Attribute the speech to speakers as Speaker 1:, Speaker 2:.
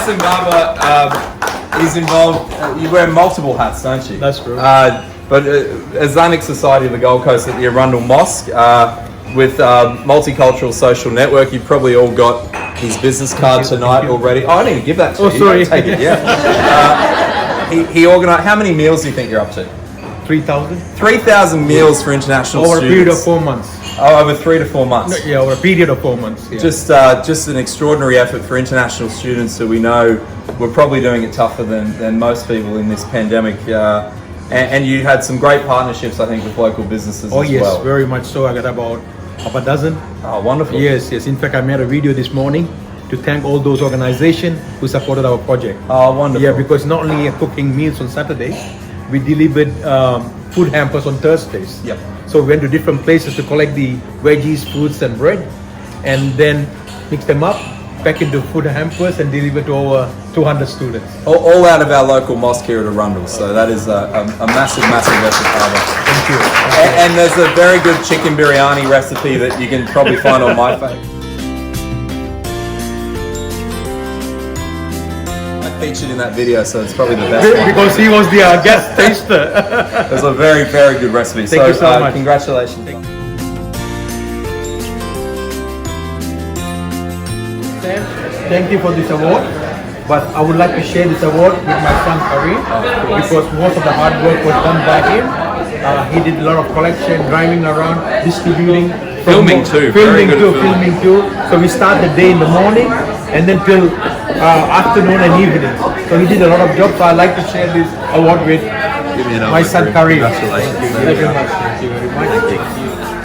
Speaker 1: Kareem Baba is involved. You wear multiple hats, don't you?
Speaker 2: That's true.
Speaker 1: But Islamic Society of the Gold Coast at the Arundel Mosque with Multicultural Social Network. You've probably all got his business card tonight already. Oh, I didn't even give that to you.
Speaker 2: Oh, sorry.
Speaker 1: You don't take it, yeah. He organised. How many meals do you think you're up to?
Speaker 2: 3,000.
Speaker 1: 3,000 meals for international
Speaker 2: Over
Speaker 1: students.
Speaker 2: a period of 4 months.
Speaker 1: Oh, over 3 to 4 months.
Speaker 2: Yeah, over a period of 4 months. Yeah.
Speaker 1: Just an extraordinary effort for international students who we know were probably doing it tougher than most people in this pandemic. And you had some great partnerships, I think, with local businesses as well.
Speaker 2: Oh yes, very much so. I got about a dozen.
Speaker 1: Oh, wonderful.
Speaker 2: Yes. In fact, I made a video this morning to thank all those organizations who supported our project.
Speaker 1: Oh, wonderful.
Speaker 2: Yeah, because not only cooking meals on Saturday, we delivered food hampers on Thursdays.
Speaker 1: Yep.
Speaker 2: So we went to different places to collect the veggies, fruits, and bread, and then mix them up, pack into food hampers, and deliver to over 200 students.
Speaker 1: All out of our local mosque here at Arundel. So that is a massive, massive effort, Baba.
Speaker 2: Thank you.
Speaker 1: And there's a very good chicken biryani recipe that you can probably find on my page. I featured in that video, so it's probably the best one.
Speaker 2: Because he was the guest taster.
Speaker 1: It's a very, very good recipe.
Speaker 2: Thank you so much.
Speaker 1: Congratulations.
Speaker 2: Thank you for this award, but I would like to share this award with my son Kareem, because most of the hard work was done by him. He did a lot of collection, driving around, distributing,
Speaker 1: Filming too. Very good at
Speaker 2: filming too. So we start the day in the morning and then till afternoon and evening. So he did a lot of jobs. So I'd like to share this award with my son Kareem.
Speaker 1: Congratulations.
Speaker 2: Thank you very much. Thank you very much.